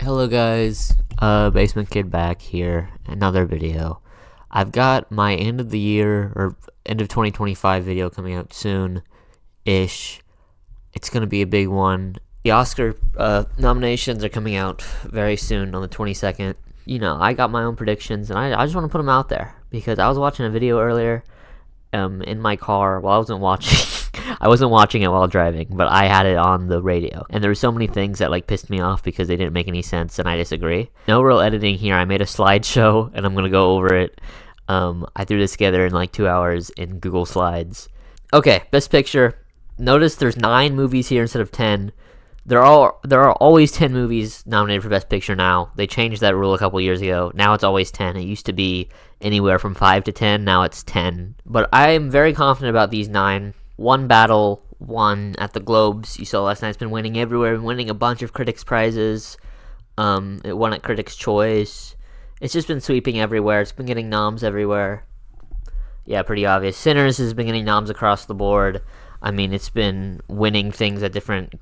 Hello guys, Basement Kid back here, another video. I've got my end of the year, or end of 2025 video coming out soon-ish. It's gonna be a big one. The Oscar nominations are coming out very soon on the 22nd. You know, I got my own predictions, and I just want to put them out there, because I was watching a video earlier in my car while I wasn't watching. I wasn't watching it while driving, but I had it on the radio, and there were so many things that pissed me off because they didn't make any sense, and I disagree. No real editing here. I made a slideshow, and I'm gonna go over it. I threw this together in 2 hours in Google Slides. Okay, Best Picture. Notice there's 9 movies here instead of 10. There are always 10 movies nominated for Best Picture now. They changed that rule a couple years ago. Now it's always 10. It used to be anywhere from 5 to 10. Now it's 10. But I am very confident about these 9. One Battle won at the Globes. You saw last night. It's been winning everywhere. Winning a bunch of critics' prizes. It won at Critics' Choice. It's just been sweeping everywhere. It's been getting noms everywhere. Yeah, pretty obvious. Sinners has been getting noms across the board. I mean, it's been winning things at different,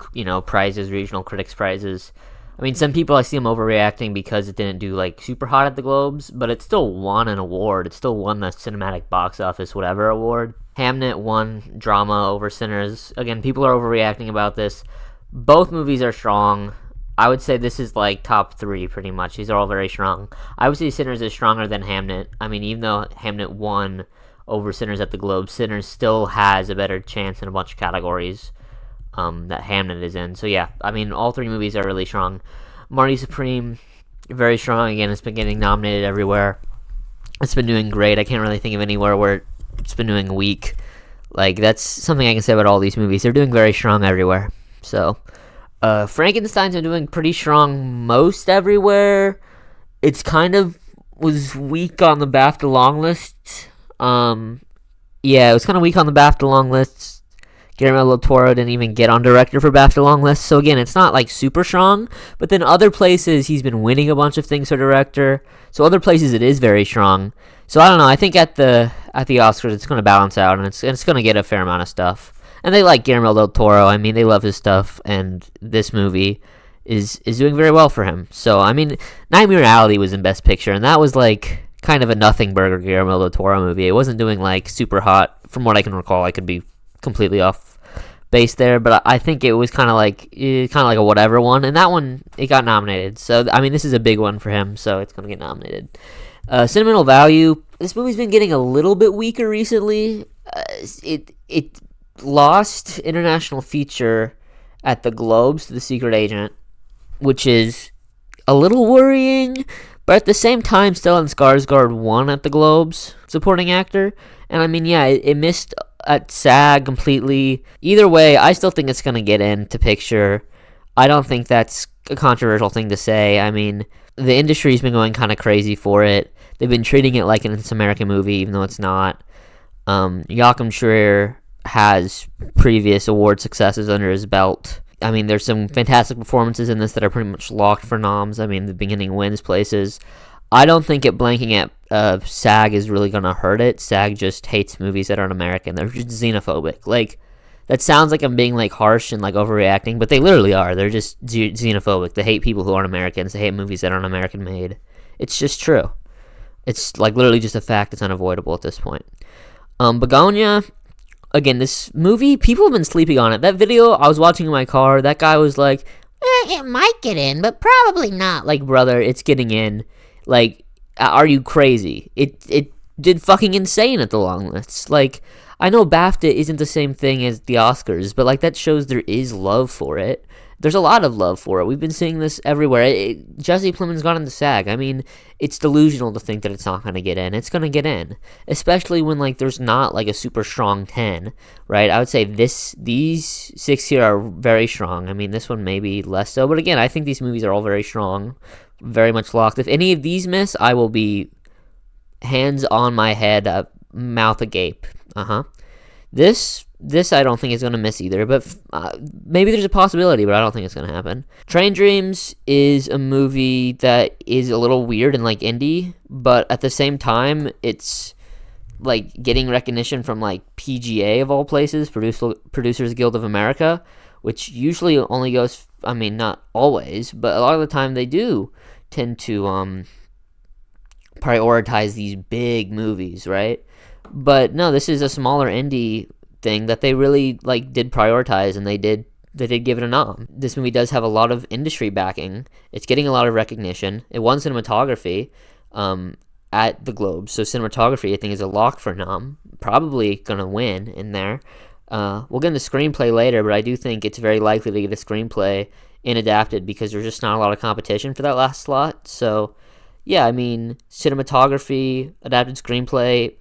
prizes, regional critics prizes. I mean, some people, I see them overreacting because it didn't do, super hot at the Globes, but it still won an award. It still won the Cinematic Box Office whatever award. Hamnet won drama over Sinners. Again, people are overreacting about this. Both movies are strong. I would say this is, top 3, pretty much. These are all very strong. I would say Sinners is stronger than Hamnet. I mean, even though Hamnet won over Sinners at the Globe, Sinners still has a better chance in a bunch of categories that Hamnet is in. So yeah, I mean, all 3 movies are really strong. Marty Supreme, very strong. Again, it's been getting nominated everywhere. It's been doing great. I can't really think of anywhere where it's been doing weak. That's something I can say about all these movies. They're doing very strong everywhere. So Frankenstein's been doing pretty strong most everywhere. It's kind of was weak on the BAFTA long list. Yeah, it was kind of weak on the BAFTA long lists. Guillermo del Toro didn't even get on director for BAFTA long lists. So again, it's not super strong, but then other places he's been winning a bunch of things for director. So other places it is very strong. So I don't know. I think at the Oscars it's going to balance out, and it's going to get a fair amount of stuff. And they like Guillermo del Toro. I mean, they love his stuff, and this movie is doing very well for him. So I mean, Nightmare Alley was in Best Picture, and that was kind of a nothing burger Guillermo del Toro movie. It wasn't doing super hot, from what I can recall. I could be completely off base there, but I think it was kind of like a whatever one, and that one it got nominated. So I mean, this is a big one for him, so it's gonna get nominated. Sentimental Value. This movie's been getting a little bit weaker recently. It lost international feature at the Globes to The Secret Agent, which is a little worrying. But at the same time, Stellan Skarsgård won at the Globes, supporting actor. And I mean, yeah, it missed at SAG completely. Either way, I still think it's going to get into picture. I don't think that's a controversial thing to say. I mean, the industry's been going kind of crazy for it. They've been treating it like an American movie, even though it's not. Joachim Trier has previous award successes under his belt. I mean, there's some fantastic performances in this that are pretty much locked for noms. I mean, the beginning wins places. I don't think it blanking at SAG is really going to hurt it. SAG just hates movies that aren't American. They're just xenophobic. That sounds like I'm being, harsh and, overreacting, but they literally are. They're just xenophobic. They hate people who aren't Americans. They hate movies that aren't American-made. It's just true. It's, literally just a fact. It's unavoidable at this point. Begonia. Again, this movie, people have been sleeping on it. That video I was watching in my car, that guy was like, it might get in, but probably not. Brother, it's getting in. Are you crazy? It did fucking insane at the long lists. I know BAFTA isn't the same thing as the Oscars, but that shows there is love for it. There's a lot of love for it. We've been seeing this everywhere. Jesse Plemons got into SAG. I mean, it's delusional to think that it's not going to get in. It's going to get in, especially when there's not a super strong 10, right? I would say these 6 here are very strong. I mean, this one maybe less so, but again, I think these movies are all very strong, very much locked. If any of these miss, I will be hands on my head, mouth agape. This I don't think is going to miss either, but maybe there's a possibility, but I don't think it's going to happen. Train Dreams is a movie that is a little weird and indie, but at the same time, it's getting recognition from PGA of all places, Producers Guild of America, which usually only goes I mean, not always, but a lot of the time they do tend to prioritize these big movies, right? But no, this is a smaller indie thing that they really did prioritize, and they did give it a nom. This movie does have a lot of industry backing. It's getting a lot of recognition. It won cinematography at the Globes, so cinematography I think is a lock for nom. Probably gonna win in there. We'll get into screenplay later, but I do think it's very likely to get a screenplay in adapted because there's just not a lot of competition for that last slot. So yeah, I mean, cinematography, adapted screenplay,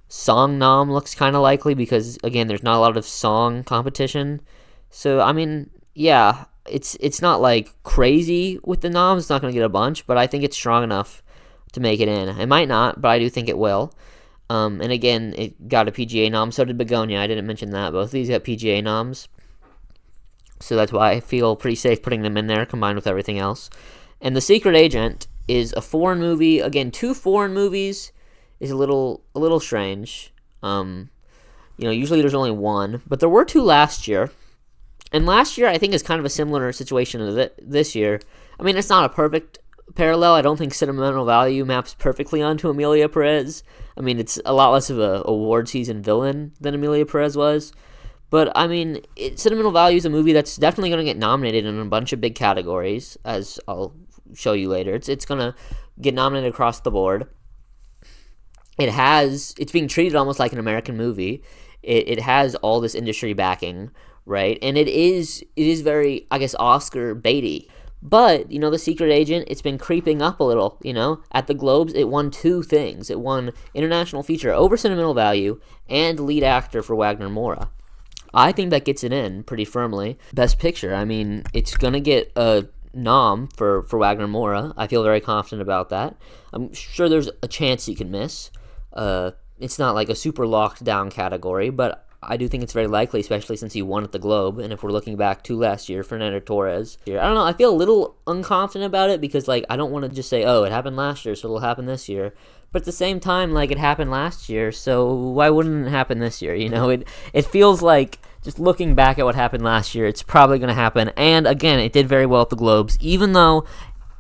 song nom looks kind of likely because, again, there's not a lot of song competition. So, I mean, yeah, it's not crazy with the noms. It's not going to get a bunch, but I think it's strong enough to make it in. It might not, but I do think it will. And again, it got a PGA nom. So did Begonia. I didn't mention that. Both of these got PGA noms. So that's why I feel pretty safe putting them in there combined with everything else. And The Secret Agent is a foreign movie. Again, 2 foreign movies is a little strange. Usually there's only 1, but there were 2 last year. And last year I think is kind of a similar situation to this year. I mean, it's not a perfect parallel. I don't think sentimental value maps perfectly onto Emilia Perez. I mean, it's a lot less of a award season villain than Emilia Perez was. But, I mean, Sentimental Value is a movie that's definitely going to get nominated in a bunch of big categories, as I'll show you later. It's going to get nominated across the board. It's being treated almost like an American movie. It has all this industry backing, right? And it is very, I guess, Oscar baity. But, The Secret Agent, it's been creeping up a little, At the Globes, it won 2 things. It won International Feature over Sentimental Value and Lead Actor for Wagner Moura. I think that gets it in pretty firmly. Best Picture, I mean, it's going to get a nom for Wagner Moura. I feel very confident about that. I'm sure there's a chance he can miss. It's not like a super locked down category, but I do think it's very likely, especially since he won at the Globe. And if we're looking back to last year, Fernando Torres. I don't know, I feel a little unconfident about it because, I don't want to just say, oh, it happened last year, so it'll happen this year. But at the same time, it happened last year, so why wouldn't it happen this year? It feels like, just looking back at what happened last year, it's probably going to happen. And again, it did very well at the Globes, even though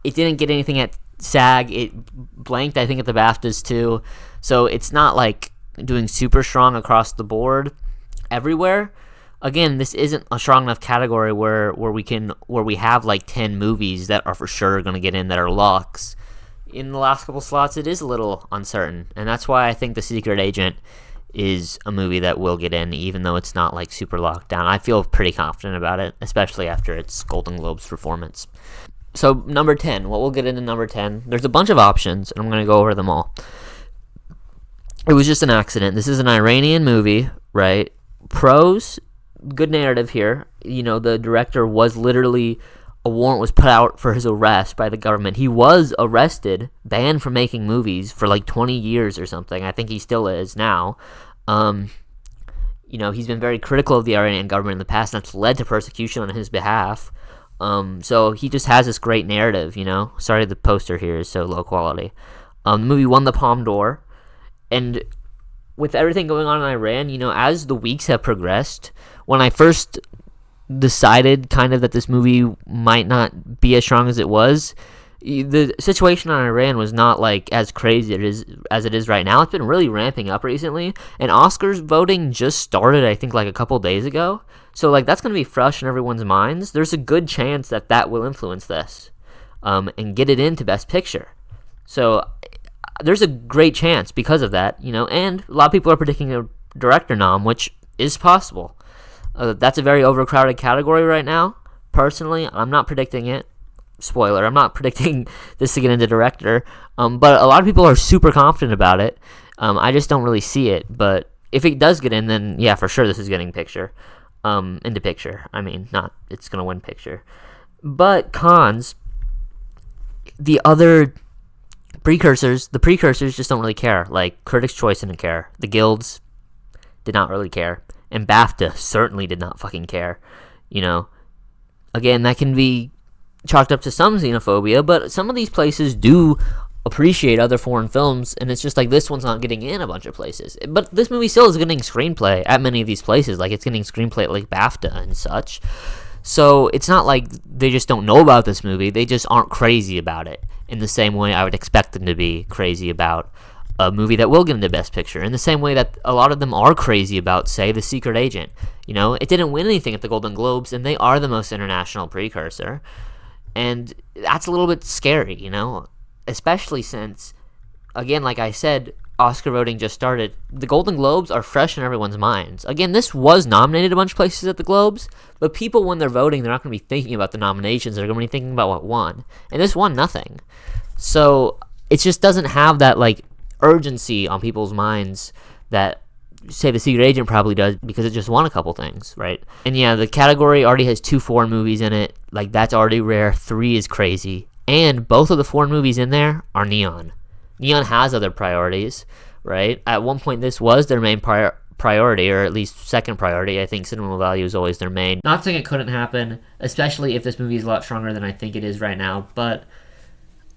it didn't get anything at SAG. It blanked, I think, at the BAFTAs too. So it's not doing super strong across the board everywhere. Again, this isn't a strong enough category where we have 10 movies that are for sure going to get in that are locks. In the last couple slots, it is a little uncertain, and that's why I think The Secret Agent is a movie that will get in, even though it's not super locked down. I feel pretty confident about it, especially after its Golden Globes performance. So number 10, what we'll get into number 10, there's a bunch of options, and I'm going to go over them all. It was just an accident. This is an Iranian movie, right? Pros, good narrative here. The director was literally, a warrant was put out for his arrest by the government. He was arrested, banned from making movies for 20 years or something. I think he still is now. He's been very critical of the Iranian government in the past, and that's led to persecution on his behalf. So he just has this great narrative, Sorry the poster here is so low quality. The movie won the Palme d'Or, and with everything going on in Iran, as the weeks have progressed, when I first decided kind of that this movie might not be as strong as it was, the situation on Iran was not as crazy as it is right now. It's been really ramping up recently, and Oscars voting just started, I think, a couple days ago. So that's going to be fresh in everyone's minds. There's a good chance that will influence this and get it into Best Picture. So there's a great chance because of that, and a lot of people are predicting a director nom, which is possible. That's a very overcrowded category right now. Personally, I'm not predicting it. Spoiler, I'm not predicting this to get into director. But a lot of people are super confident about it. I just don't really see it. But if it does get in, then yeah, for sure this is getting picture. Into picture. I mean, it's going to win picture. But cons, the precursors just don't really care. Critics' Choice didn't care. The guilds did not really care. And BAFTA certainly did not fucking care. Again, that can be chalked up to some xenophobia, but some of these places do appreciate other foreign films, and it's just this one's not getting in a bunch of places. But this movie still is getting screenplay at many of these places. It's getting screenplay at BAFTA and such. So it's not like they just don't know about this movie. They just aren't crazy about it in the same way I would expect them to be crazy about a movie that will get into Best Picture. In the same way that a lot of them are crazy about, say, The Secret Agent. You know, it didn't win anything at the Golden Globes, and they are the most international precursor. And that's a little bit scary, you know, especially since, again, like I said, Oscar voting just started. The Golden Globes are fresh in everyone's minds. Again, this was nominated a bunch of places at the Globes, but people, when they're voting, they're not going to be thinking about the nominations. They're going to be thinking about what won. And this won nothing. So it just doesn't have that, like, urgency on people's minds that, say, The Secret Agent probably does, because it just won a couple things, right? And yeah, the category already has 2 foreign movies in it. Like, that's already rare. 3 is crazy. And both of the foreign movies in there are Neon. Neon has other priorities, right? At one point, this was their main priority, or at least second priority. I think cinema value is always their main. Not saying it couldn't happen, especially if this movie is a lot stronger than I think it is right now, but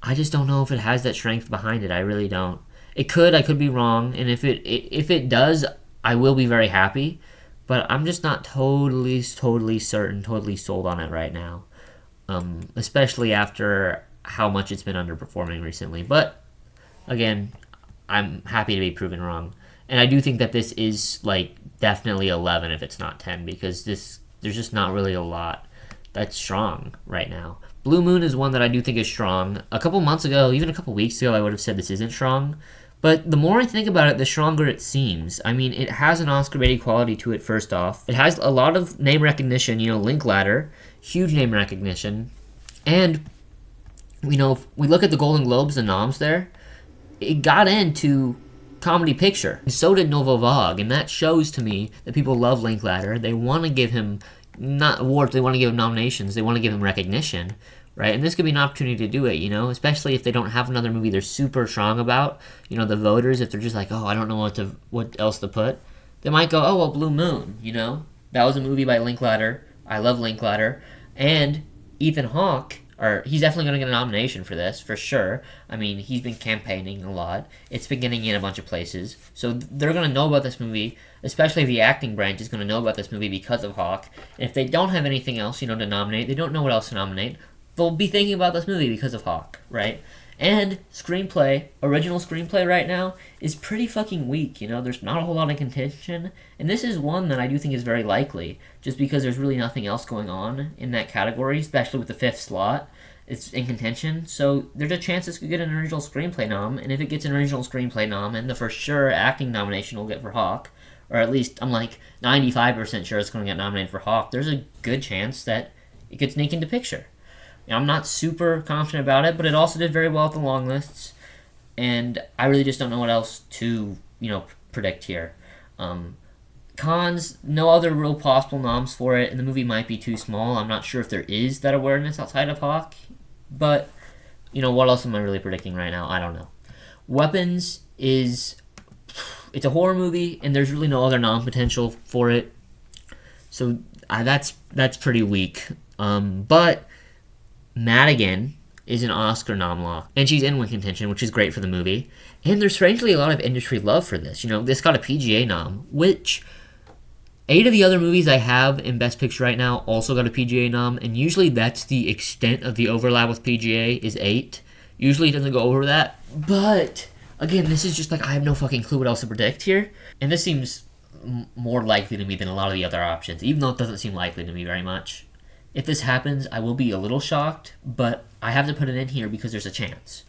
I just don't know if it has that strength behind it. I really don't. It could. I could be wrong, and if it does, I will be very happy. But I'm just not totally certain, totally sold on it right now. Especially after how much it's been underperforming recently. But again, I'm happy to be proven wrong. And I do think that this is, like, definitely 11 if it's not 10, because there's just not really a lot that's strong right now. Blue Moon is one that I do think is strong. A couple months ago, even a couple weeks ago, I would have said this isn't strong. But the more I think about it, the stronger it seems. I mean, it has an Oscar-baited quality to it, first off. It has a lot of name recognition, you know, Linklater, huge name recognition. And, you know, if we look at the Golden Globes, the noms there, it got into comedy picture. So did Novo Vague, and that shows to me that people love Linklater. They want to give him, not awards, they want to give him nominations, they want to give him recognition, right? And this could be an opportunity to do it, you know, especially if they don't have another movie they're super strong about. You know, the voters, if they're just like, oh, I don't know what else to put, they might go, oh, well, Blue Moon, you know? That was a movie by Linklater. I love Linklater. And Ethan Hawke, he's definitely going to get a nomination for this, for sure. I mean, he's been campaigning a lot. It's been getting in a bunch of places. So they're going to know about this movie, especially the acting branch is going to know about this movie because of Hawke. And if they don't have anything else, you know, to nominate, they don't know what else to nominate, they'll be thinking about this movie because of Hawke, right? And screenplay, original screenplay right now, is pretty fucking weak, you know? There's not a whole lot of contention. And this is one that I do think is very likely, just because there's really nothing else going on in that category, especially with the 5th slot. It's in contention, so there's a chance this could get an original screenplay nom, and if it gets an original screenplay nom, and the for sure acting nomination will get for Hawke, or at least I'm like 95% sure it's going to get nominated for Hawke, there's a good chance that it could sneak into picture. You know, I'm not super confident about it, but it also did very well at the long lists, and I really just don't know what else to, you know, predict here. Cons, no other real possible noms for it, and the movie might be too small. I'm not sure if there is that awareness outside of Hawke, but, you know, what else am I really predicting right now? I don't know. Weapons it's a horror movie, and there's really no other nom potential for it, so that's pretty weak. But Madigan is an Oscar nom lock, and she's in win contention, which is great for the movie. And there's strangely a lot of industry love for this. You know, this got a PGA nom, which 8 of the other movies I have in Best Picture right now also got a PGA nom, and usually that's the extent of the overlap with PGA is 8. Usually it doesn't go over that, but again, this is just like, I have no fucking clue what else to predict here, and this seems more likely to me than a lot of the other options, even though it doesn't seem likely to me very much. If this happens, I will be a little shocked, but I have to put it in here because there's a chance.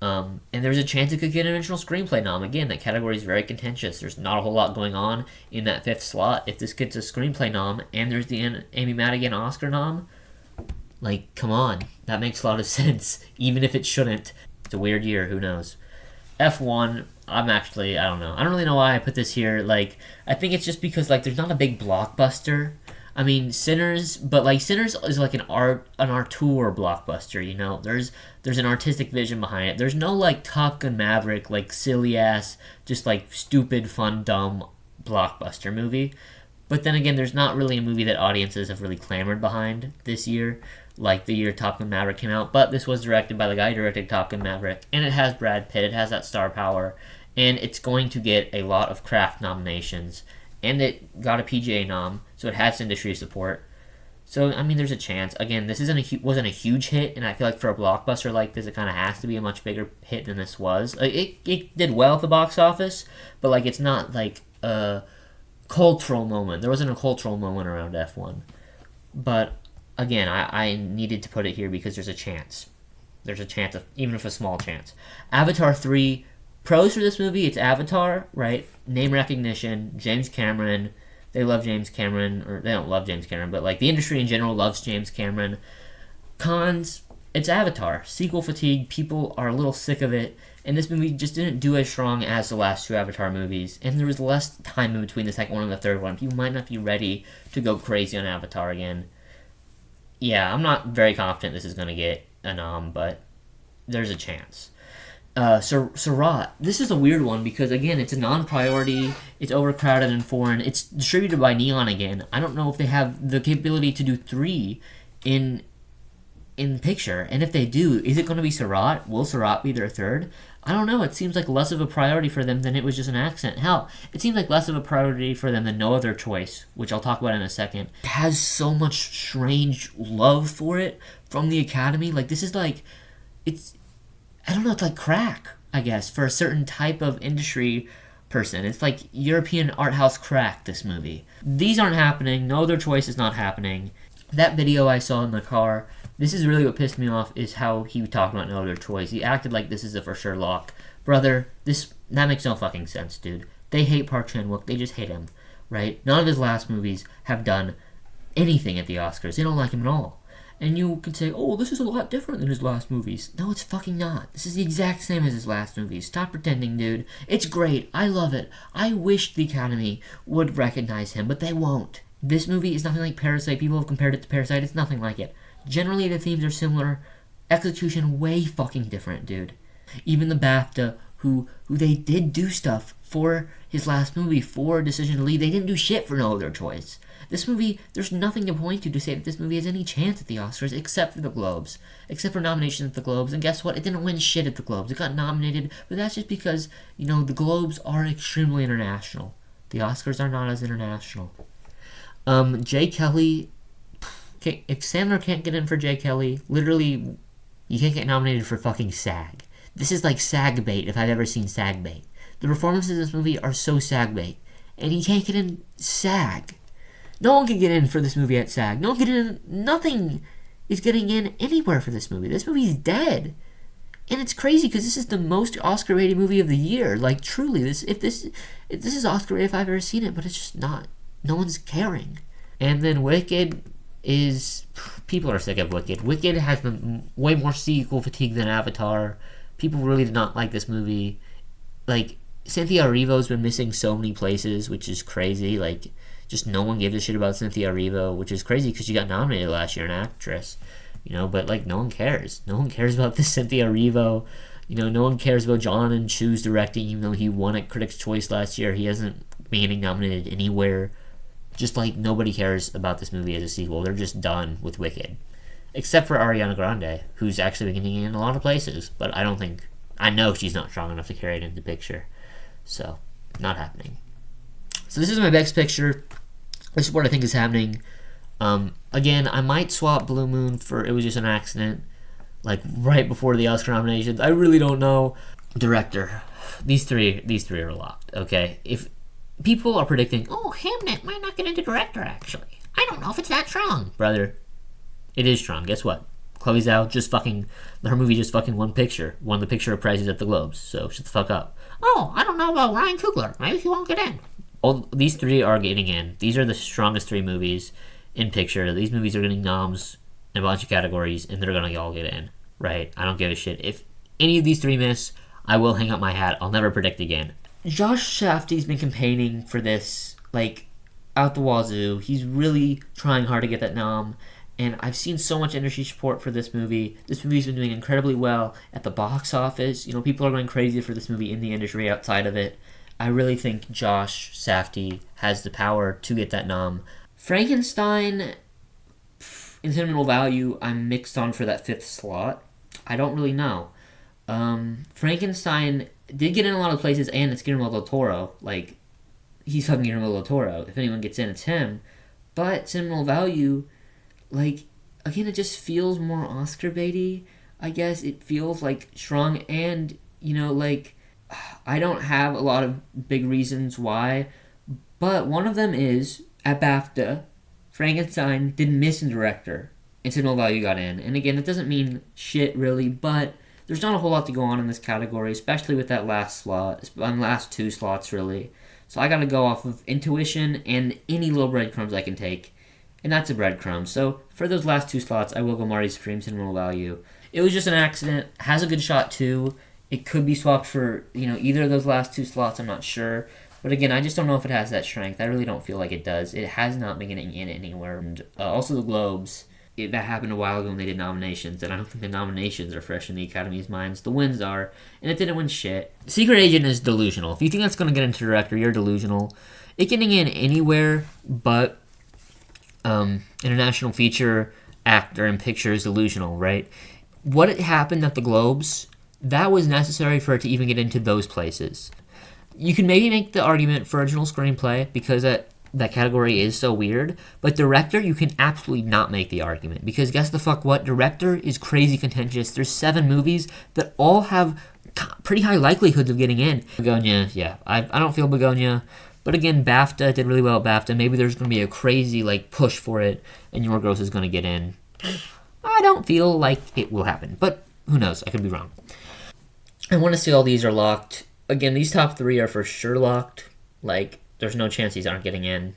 And there's a chance it could get an original screenplay nom. Again, that category is very contentious. There's not a whole lot going on in that 5th slot. If this gets a screenplay nom and there's the Amy Madigan Oscar nom, like, come on. That makes a lot of sense, even if it shouldn't. It's a weird year, who knows. F1, I don't know. I don't really know why I put this here. Like, I think it's just because, like, there's not a big blockbuster. I mean, Sinners, but, like, Sinners is like an auteur blockbuster, you know? There's an artistic vision behind it. There's no, like, Top Gun Maverick, like, silly-ass, just, like, stupid, fun, dumb blockbuster movie. But then again, there's not really a movie that audiences have really clamored behind this year, like the year Top Gun Maverick came out. But this was directed by the guy who directed Top Gun Maverick, and it has Brad Pitt, it has that star power, and it's going to get a lot of craft nominations. And it got a PGA nom, so it has industry support. So I mean, there's a chance. Again, this wasn't a huge hit, and I feel like for a blockbuster like this, it kind of has to be a much bigger hit than this was. Like, it did well at the box office, but like it's not like a cultural moment. There wasn't a cultural moment around F1. But again, I needed to put it here because there's a chance. There's a chance, even if a small chance. Avatar 3, pros for this movie, it's Avatar, right? Name recognition, James Cameron. They love James Cameron, or they don't love James Cameron, but like the industry in general loves James Cameron. Cons, it's Avatar. Sequel fatigue, people are a little sick of it, and this movie just didn't do as strong as the last two Avatar movies, and there was less time in between the second one and the third one. People might not be ready to go crazy on Avatar again. Yeah, I'm not very confident this is going to get a nom, but there's a chance. Surat, this is a weird one because, again, it's a non-priority, it's overcrowded and foreign, it's distributed by Neon again. I don't know if they have the capability to do 3 in picture, and if they do, is it going to be Surat? Will Surat be their third? I don't know, it seems like less of a priority for them than it was just an accent. Hell, it seems like less of a priority for them than No Other Choice, which I'll talk about in a second. It has so much strange love for it from the Academy. Like, this is like, it's, I don't know, it's like crack, I guess, for a certain type of industry person. It's like European art house crack, this movie. These aren't happening. No Other Choice is not happening. That video I saw in the car, this is really what pissed me off, is how he talked about No Other Choice. He acted like this is a for sure lock. Brother, that makes no fucking sense, dude. They hate Park Chan-wook. They just hate him, right? None of his last movies have done anything at the Oscars. They don't like him at all. And you can say, oh, this is a lot different than his last movies. No, it's fucking not. This is the exact same as his last movies. Stop pretending, dude. It's great. I love it. I wish the Academy would recognize him, but they won't. This movie is nothing like Parasite. People have compared it to Parasite. It's nothing like it. Generally, the themes are similar. Execution way fucking different, dude. Even the BAFTA, who they did do stuff for his last movie, for Decision to Leave, they didn't do shit for No Other Choice. This movie, there's nothing to point to say that this movie has any chance at the Oscars except for the Globes. Except for nominations at the Globes. And guess what? It didn't win shit at the Globes. It got nominated, but that's just because, the Globes are extremely international. The Oscars are not as international. Jay Kelly, if Sandler can't get in for Jay Kelly, literally, you can't get nominated for fucking SAG. This is like SAG bait if I've ever seen SAG bait. The performances in this movie are so SAG bait, and he can't get in SAG. No one can get in for this movie at SAG. No one can get in. Nothing is getting in anywhere for this movie. This movie's dead. And it's crazy because this is the most Oscar-rated movie of the year. Like, truly, if this is Oscar-rated if I've ever seen it, but it's just not. No one's caring. And then Wicked is... People are sick of Wicked. Wicked has been way more sequel fatigue than Avatar. People really did not like this movie. Like, Cynthia Erivo's been missing so many places, which is crazy. Like, just no one gives a shit about Cynthia Erivo, which is crazy because she got nominated last year, an actress. But, like, no one cares. No one cares about this Cynthia Erivo. No one cares about John and Chu's directing, even though he won at Critics' Choice last year. He hasn't been getting nominated anywhere. Just, like, nobody cares about this movie as a sequel. They're just done with Wicked. Except for Ariana Grande, who's actually been getting in a lot of places. But I know she's not strong enough to carry it into picture. So, not happening. So this is my best picture. This is what I think is happening. Again, I might swap Blue Moon for It Was Just an Accident, like right before the Oscar nominations. I really don't know. Director, these three are locked. Okay, if people are predicting, oh, Hamnet might not get into director. Actually, I don't know if it's that strong, brother. It is strong. Guess what? Chloe Zhao her movie just fucking won the picture of prizes at the Globes. So shut the fuck up. Oh, I don't know about Ryan Coogler. Maybe he won't get in. These three are getting in. These are the strongest three movies in picture. These movies are getting noms in a bunch of categories, and they're gonna all get in, right? I don't give a shit. If any of these three miss, I will hang up my hat. I'll never predict again. Josh Safdie's been campaigning for this, like, out the wazoo. He's really trying hard to get that nom, and I've seen so much industry support for this movie. This movie's been doing incredibly well at the box office. People are going crazy for this movie in the industry outside of it. I really think Josh Safdie has the power to get that nom. Frankenstein, in sentimental value, I'm mixed on for that 5th slot. I don't really know. Frankenstein did get in a lot of places, and it's Guillermo del Toro. Like, he's fucking Guillermo del Toro. If anyone gets in, it's him. But sentimental value, like, again, it just feels more Oscar baity. I guess it feels like strong, and like, I don't have a lot of big reasons why, but one of them is at BAFTA, Frankenstein didn't miss in director, and Signal Value got in. And again, it doesn't mean shit really, but there's not a whole lot to go on in this category, especially with that last slot, last two slots really. So I gotta go off of intuition and any little breadcrumbs I can take, and that's a breadcrumb. So for those last two slots, I will go Marty Supreme Cinnamon Value. It was just an accident. Has a good shot too. It could be swapped for either of those last two slots. I'm not sure, but again, I just don't know if it has that strength. I really don't feel like it does. It has not been getting in anywhere. And also the Globes. That happened a while ago when they did nominations, and I don't think the nominations are fresh in the Academy's minds. The wins are, and it didn't win shit. Secret Agent is delusional. If you think that's going to get into director, you're delusional. It getting in anywhere but international feature, actor, and picture is delusional, right? What happened at the Globes, that was necessary for it to even get into those places. You can maybe make the argument for original screenplay because that category is so weird, but director, you can absolutely not make the argument, because guess the fuck what? Director is crazy contentious. There's 7 movies that all have pretty high likelihoods of getting in. Begonia, yeah, I don't feel Begonia, but again, BAFTA did really well at BAFTA. Maybe there's going to be a crazy push for it, and Yorgos is going to get in. I don't feel like it will happen, but who knows? I could be wrong. I want to say all these are locked. Again, these top 3 are for sure locked. There's no chance these aren't getting in.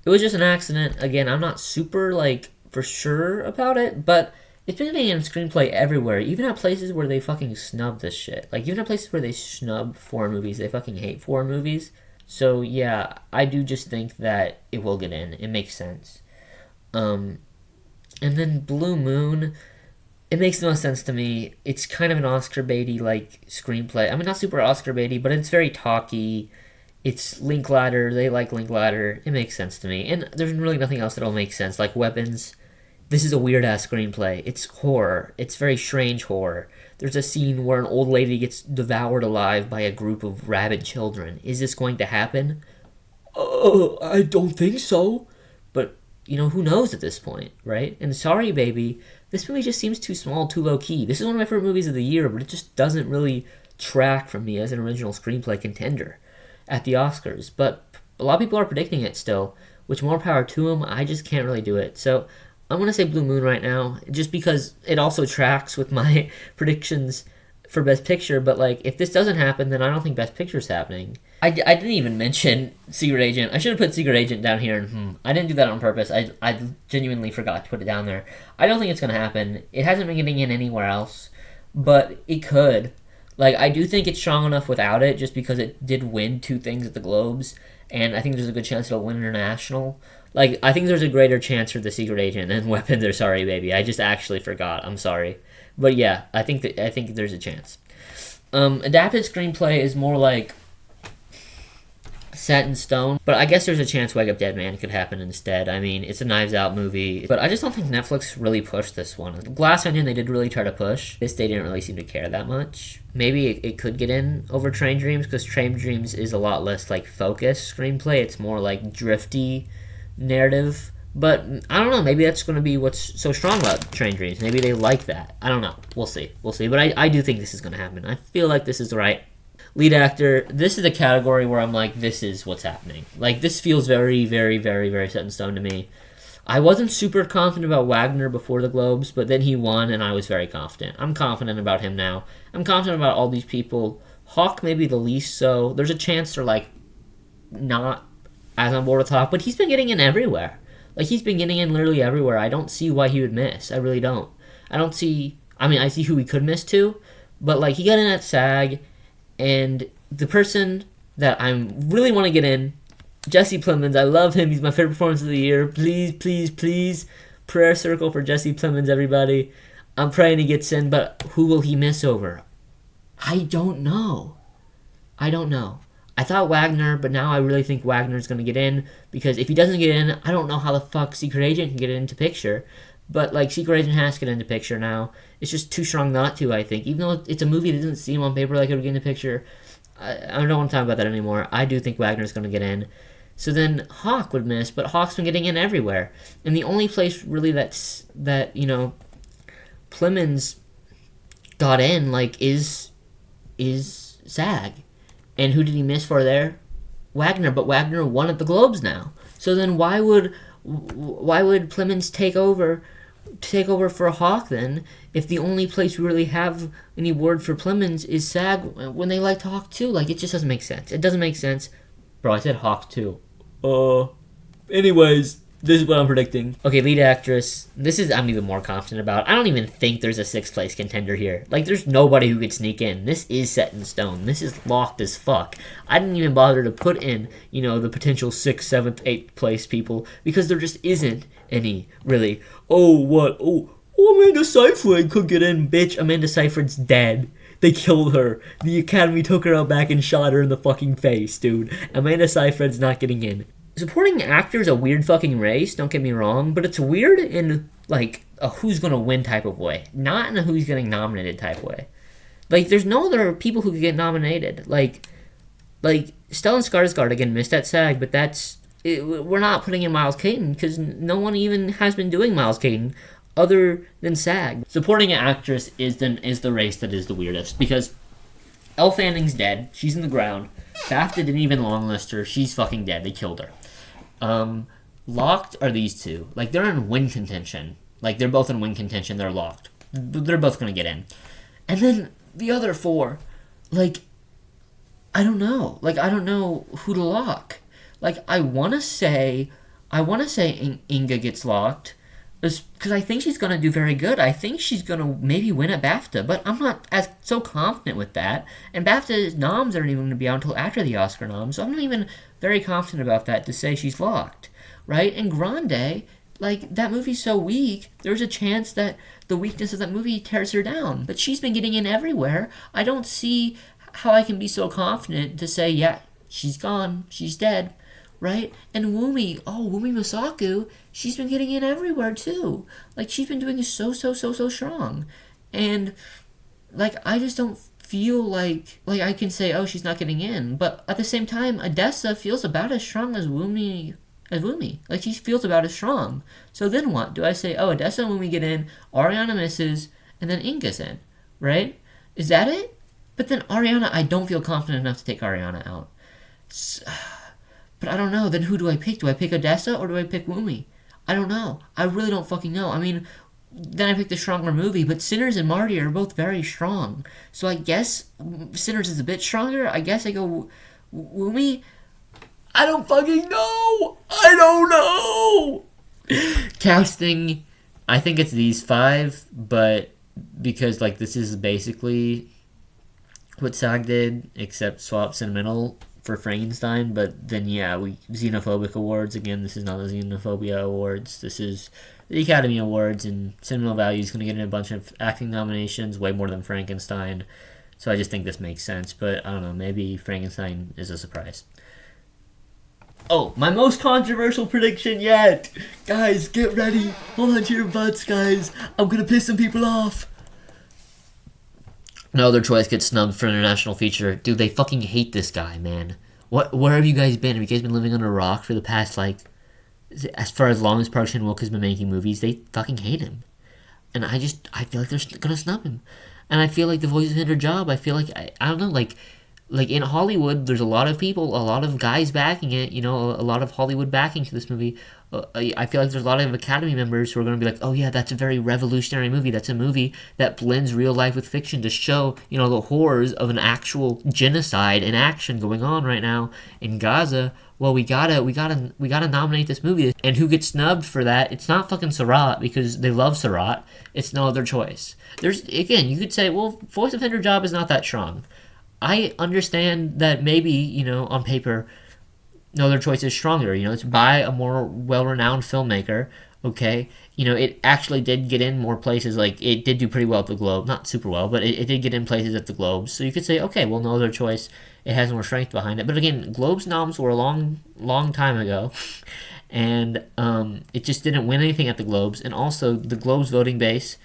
It was just an accident. Again, I'm not super, for sure about it, but it's been getting in screenplay everywhere, even at places where they fucking snub this shit. Even at places where they snub foreign movies, they fucking hate foreign movies. So, yeah, I do just think that it will get in. It makes sense. And then Blue Moon, it makes the most sense to me. It's kind of an Oscar baity, screenplay. I mean, not super Oscar baity, but it's very talky. It's Linklater. They like Linklater. It makes sense to me. And there's really nothing else that'll make sense. Like Weapons. This is a weird-ass screenplay. It's horror. It's very strange horror. There's a scene where an old lady gets devoured alive by a group of rabid children. Is this going to happen? I don't think so. But, who knows at this point, right? And Sorry Baby, this movie just seems too small, too low-key. This is one of my favorite movies of the year, but it just doesn't really track for me as an original screenplay contender at the Oscars. But a lot of people are predicting it still, which more power to them. I just can't really do it. So I'm going to say Blue Moon right now, just because it also tracks with my predictions for Best Picture. But, if this doesn't happen, then I don't think Best Picture's happening. I didn't even mention Secret Agent. I should have put Secret Agent down here. And I didn't do that on purpose. I genuinely forgot to put it down there. I don't think it's going to happen. It hasn't been getting in anywhere else, but it could. I do think it's strong enough without it, just because it did win 2 things at the Globes, and I think there's a good chance it'll win international. I think there's a greater chance for The Secret Agent than Weapons or Sorry Baby. I just actually forgot. I'm sorry. But yeah, I think there's a chance. Adapted screenplay is more set in stone, but I guess there's a chance Wake Up Dead Man could happen instead. I mean, it's a Knives Out movie, but I just don't think Netflix really pushed this one. Glass Onion, they did really try to push. This, they didn't really seem to care that much. Maybe it could get in over Train Dreams, because Train Dreams is a lot less focused screenplay. It's more drifty narrative. But I don't know, maybe that's going to be what's so strong about Train Dreams. Maybe they like that. I don't know. We'll see. But I do think this is going to happen. I feel like this is the right lead actor. This is a category where I'm this is what's happening. This feels very, very, very, very set in stone to me. I wasn't super confident about Wagner before the Globes, but then he won, and I was very confident. I'm confident about him now. I'm confident about all these people. Hawk maybe the least so. There's a chance they're, not as on board with Hawk, but he's been getting in everywhere. He's been getting in literally everywhere. I don't see why he would miss. I really don't. I see who he could miss too, but, he got in at SAG. And the person that I really want to get in, Jesse Plemons. I love him. He's my favorite performance of the year. Please, please, please, prayer circle for Jesse Plemons, everybody. I'm praying he gets in, but who will he miss over? I don't know. I thought Wagner, but now I really think Wagner's going to get in, because if he doesn't get in, I don't know how the fuck Secret Agent can get into picture. But, Secret Agent has to get into picture now. It's just too strong not to, I think. Even though it's a movie that doesn't seem on paper like it would get into picture, I don't want to talk about that anymore. I do think Wagner's going to get in. So then Hawk would miss, but Hawk's been getting in everywhere. And the only place really that Plemons got in is SAG. And who did he miss for there? Wagner, but Wagner won at the Globes now. So then why would Plemons take over for Hawk then, if the only place we really have any word for Plemons is SAG when they like to Hawk too? Like, it just doesn't make sense. It doesn't make sense. Bro, I said Hawk too. Anyways, this is what I'm predicting. Okay, lead actress. I'm even more confident about. I don't even think there's a 6th place contender here. Like, there's nobody who could sneak in. This is set in stone. This is locked as fuck. I didn't even bother to put in, the potential 6th, 7th, 8th place people, because there just isn't any, really. Oh, what? Oh, Amanda Seyfried could get in, bitch. Amanda Seyfried's dead. They killed her. The Academy took her out back and shot her in the fucking face, dude. Amanda Seyfried's not getting in. Supporting actor is a weird fucking race, don't get me wrong, but it's weird in, like, a who's gonna win type of way, not in a who's getting nominated type way. Like, there's no other people who could get nominated. Like Stellan Skarsgård, again, missed at SAG, but we're not putting in Miles Caton, because no one even has been doing Miles Caton other than SAG. Supporting actress is the race that is the weirdest, because Elle Fanning's dead, she's in the ground. BAFTA didn't even longlist her, she's fucking dead, they killed her. Locked are these two. Like, they're in win contention. Like, they're both in win contention, they're locked. They're both gonna get in. And then the other 4, like, I don't know. Like, I don't know who to lock. Like, I wanna say Inga gets locked, because I think she's gonna do very good. I think she's gonna maybe win at BAFTA, but I'm not so confident with that. And BAFTA's noms aren't even gonna be out until after the Oscar noms, so I'm not even very confident about that to say she's locked, right? And Grande, like, that movie's so weak, there's a chance that the weakness of that movie tears her down. But she's been getting in everywhere. I don't see how I can be so confident to say, yeah, she's gone, she's dead, right? And Wumi Masaku, she's been getting in everywhere too. Like, she's been doing so strong. And, like, I just don't feel like I can say, oh, she's not getting in. But at the same time, Odessa feels about as strong as Wumi. Like, she feels about as strong. So then what? Do I say, oh, Odessa and Wumi get in, Ariana misses, and then Inga's in, right? Is that it? But then Ariana, I don't feel confident enough to take Ariana out. But I don't know. Then who do I pick? Do I pick Odessa or do I pick Wumi? I don't know. I really don't fucking know. I mean, then I pick the stronger movie, but Sinners and Marty are both very strong. So I guess Sinners is a bit stronger. I guess I go Wumi. I don't fucking know. I don't know. Casting, I think it's these 5, but because, like, this is basically what SAG did, except swap Sentimental for Frankenstein. But then, yeah, Xenophobic Awards. Again, this is not the Xenophobia Awards. This is the Academy Awards, and Sentimental Value is going to get in a bunch of acting nominations, way more than Frankenstein. So I just think this makes sense. But I don't know, maybe Frankenstein is a surprise. Oh, my most controversial prediction yet! Guys, get ready. Hold on to your butts, guys. I'm going to piss some people off. No other choice gets snubbed for international feature. Dude, they fucking hate this guy, man. Where have you guys been? Have you guys been living under a rock for the past, like, as long as Park Chan-wook has been making movies? They fucking hate him. And I feel like they're gonna snub him. And I feel like The Voice of Hinder Job, I feel like, I don't know, like in Hollywood, there's a lot of people, a lot of guys backing it, a lot of Hollywood backing to this movie. I feel like there's a lot of Academy members who are going to be like, oh yeah, that's a very revolutionary movie. That's a movie that blends real life with fiction to show, the horrors of an actual genocide in action going on right now in Gaza. Well, we gotta nominate this movie. And who gets snubbed for that? It's not fucking Sarat, because they love Sarat. It's no other choice. Again, you could say, well, Voice of Hinder Job is not that strong. I understand that maybe, on paper, no other choice is stronger. It's by a more well-renowned filmmaker, okay? It actually did get in more places. Like, it did do pretty well at the Globe. Not super well, but it did get in places at the Globes. So you could say, okay, well, no other choice. It has more strength behind it. But again, Globes noms were a long time ago. And it just didn't win anything at the Globes. And also, the Globes voting base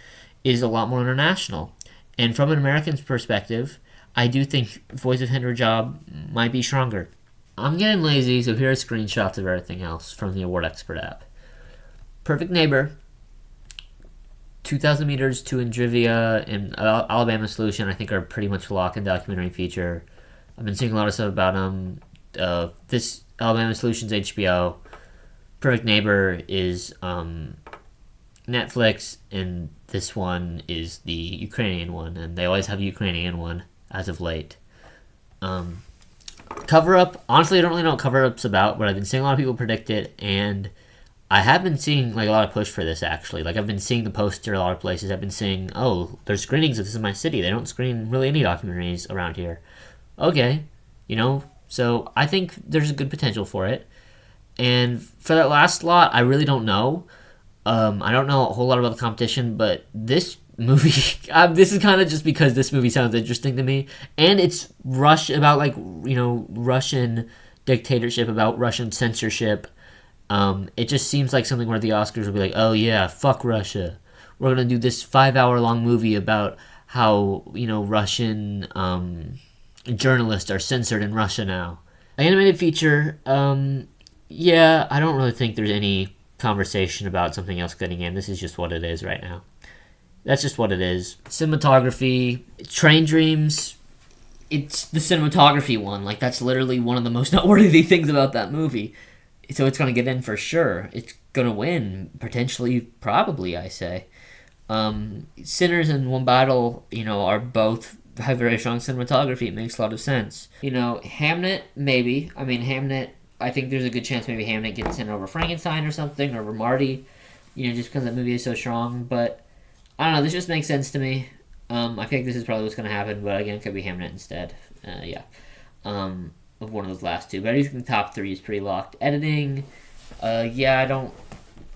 is a lot more international. And from an American's perspective, I do think Voice of Hinder Job might be stronger. I'm getting lazy, so here are screenshots of everything else from the Award Expert app. Perfect Neighbor, 2,000 Meters to Andrivia, and Alabama Solution, I think, are pretty much lock in documentary feature. I've been seeing a lot of stuff about them. This Alabama Solution's HBO. Perfect Neighbor is Netflix, and this one is the Ukrainian one, and they always have a Ukrainian one as of late. Cover Up, honestly, I don't really know what Cover Up's about, but I've been seeing a lot of people predict it, and I have been seeing like a lot of push for this actually. Like I've been seeing the poster a lot of places. I've been seeing, oh, there's screenings of this in my city. They don't screen really any documentaries around here. Okay, so I think there's a good potential for it. And for that last slot, I really don't know. I don't know a whole lot about the competition, but this movie, this is kind of just because this movie sounds interesting to me, and it's about Russian dictatorship, about Russian censorship. It just seems like something where the Oscars will be like, oh yeah, fuck Russia. We're gonna do this 5-hour long movie about how Russian journalists are censored in Russia now. Animated feature. Yeah, I don't really think there's any conversation about something else getting in. This is just what it is right now. That's just what it is. Cinematography, Train Dreams, it's the cinematography one. Like, that's literally one of the most noteworthy things about that movie. So it's going to get in for sure. It's going to win, potentially, probably, I say. Sinners and One Battle, are both have very strong cinematography. It makes a lot of sense. Hamnet, maybe. Hamnet, I think there's a good chance maybe Hamnet gets in over Frankenstein or something, or over Marty, just because that movie is so strong. But, I don't know, this just makes sense to me. I think this is probably what's going to happen, but again, it could be Hamnet instead. Yeah. Of one of those last two. But I do think the top three is pretty locked. Editing, yeah, I don't...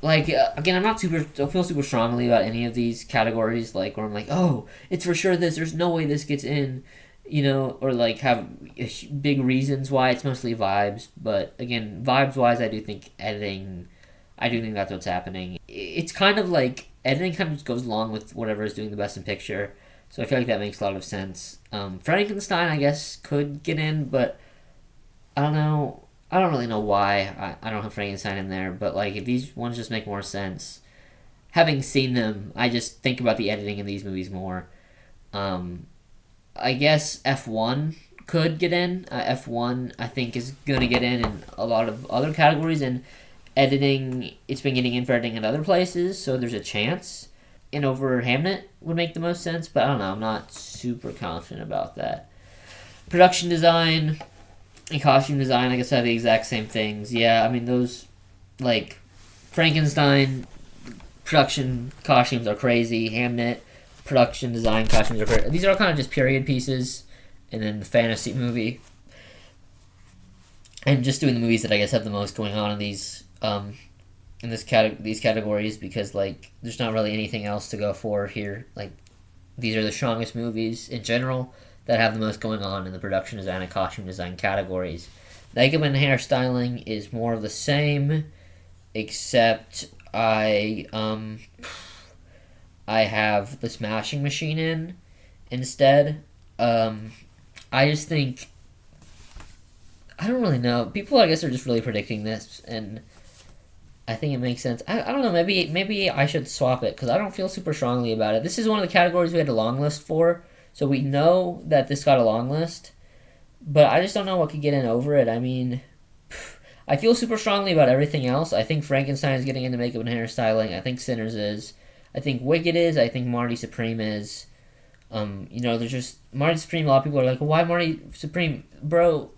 again, I don't feel super strongly about any of these categories, where I'm like, oh, it's for sure this, there's no way this gets in, or, have big reasons why. It's mostly vibes, but, again, vibes-wise, I do think that's what's happening. It's kind of editing kind of just goes along with whatever is doing the best in picture, so I feel like that makes a lot of sense. Frankenstein, I guess, could get in, but I don't know. I don't really know why I don't have Frankenstein in there, but if these ones just make more sense. Having seen them, I just think about the editing in these movies more. I guess F1 could get in. F1, I think, is going to get in a lot of other categories, and editing, it's been getting in for editing in other places, so there's a chance. And over Hamnet would make the most sense, but I don't know. I'm not super confident about that. Production design and costume design, I guess, have the exact same things. Yeah, those, Frankenstein production costumes are crazy. Hamnet production design costumes are crazy. These are all kind of just period pieces, and then the fantasy movie. And just doing the movies that I guess have the most going on in these these categories, because there's not really anything else to go for here. These are the strongest movies in general that have the most going on in the production design and costume design categories. Makeup and hairstyling is more of the same, except I have the Smashing Machine in instead. I just think, I don't really know. People, I guess, are just really predicting this, and I think it makes sense. I don't know, maybe I should swap it, because I don't feel super strongly about it. This is one of the categories we had a long list for, so we know that this got a long list, but I just don't know what could get in over it. I feel super strongly about everything else. I think Frankenstein is getting into makeup and hairstyling. I think Sinners is. I think Wicked is. I think Marty Supreme is. There's just Marty Supreme. A lot of people are like, why Marty Supreme, bro?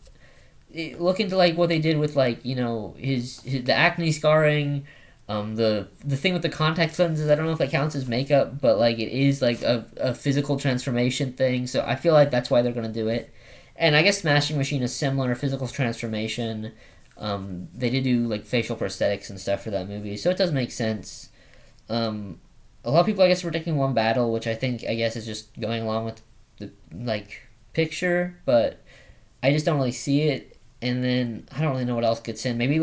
Look into what they did with his the acne scarring, the thing with the contact lenses. I don't know if that counts as makeup, but it is a physical transformation thing. So I feel like that's why they're gonna do it. And I guess Smashing Machine is similar, physical transformation. They did do facial prosthetics and stuff for that movie, so it does make sense. A lot of people, I guess, are predicting One Battle, which I guess is just going along with the picture, but I just don't really see it. And then I don't really know what else gets in. Maybe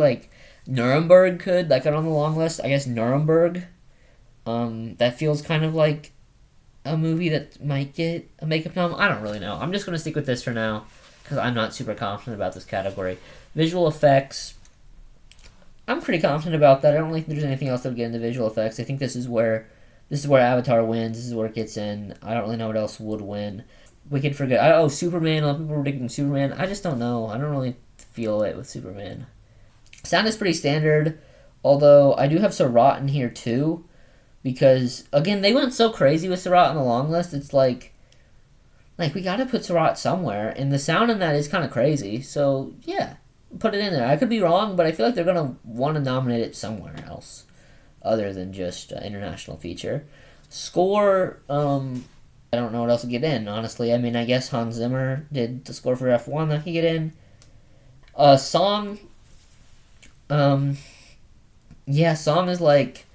Nuremberg could got on the long list. I guess Nuremberg. That feels kind of like a movie that might get a makeup nom. I don't really know. I'm just gonna stick with this for now, because I'm not super confident about this category. Visual effects, I'm pretty confident about that. I don't think there's anything else that would get into visual effects. I think this is where Avatar wins. This is where it gets in. I don't really know what else would win. We could forget. Superman. A lot of people are predicting Superman. I just don't know. I don't really feel it with Superman. Sound is pretty standard, although I do have Surratt in here too, because again they went so crazy with Surratt on the long list. It's like we gotta put Surratt somewhere, and the sound in that is kind of crazy. So yeah, put it in there. I could be wrong, but I feel like they're gonna want to nominate it somewhere else, other than just international feature. Score. I don't know what else to get in, honestly. I mean, I guess Hans Zimmer did the score for F1 that could get in. Song. Yeah, song is like,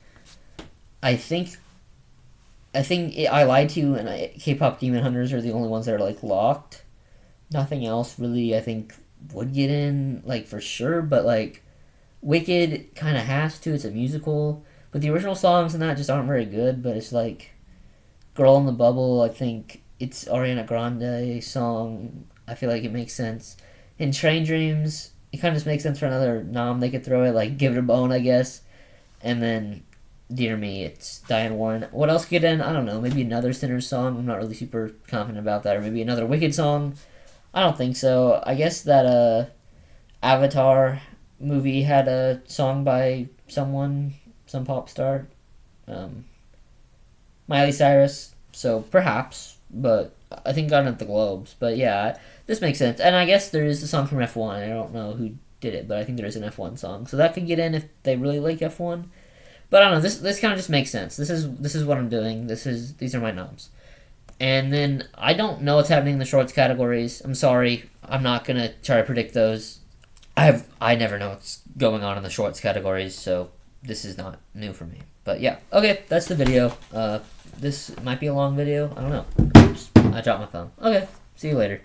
I think I Lied to You and K-Pop Demon Hunters are the only ones that are like locked. Nothing else really I think would get in, like, for sure, but like Wicked kind of has to. It's a musical, but the original songs in that just aren't very good. But it's like Girl in the Bubble, I think it's Ariana Grande song. I feel like it makes sense. In Train Dreams, it kind of just makes sense for another nom they could throw it, like Give It a Bone, I guess. And then Dear Me, it's Diane Warren. What else could get in? I don't know. Maybe another Sinners song. I'm not really super confident about that. Or maybe another Wicked song. I don't think so. I guess that Avatar movie had a song by some pop star. Miley Cyrus, so perhaps, but I think got it at the Globes. But yeah, this makes sense. And I guess there is a song from F1. I don't know who did it, but I think there is an F1 song. So that could get in if they really like F1. But I don't know, this kind of just makes sense. This is what I'm doing. These are my noms. And then I don't know what's happening in the shorts categories. I'm sorry. I'm not going to try to predict those. I never know what's going on in the shorts categories, so this is not new for me. But yeah, okay, that's the video. This might be a long video. I don't know. Oops, I dropped my phone. Okay, see you later.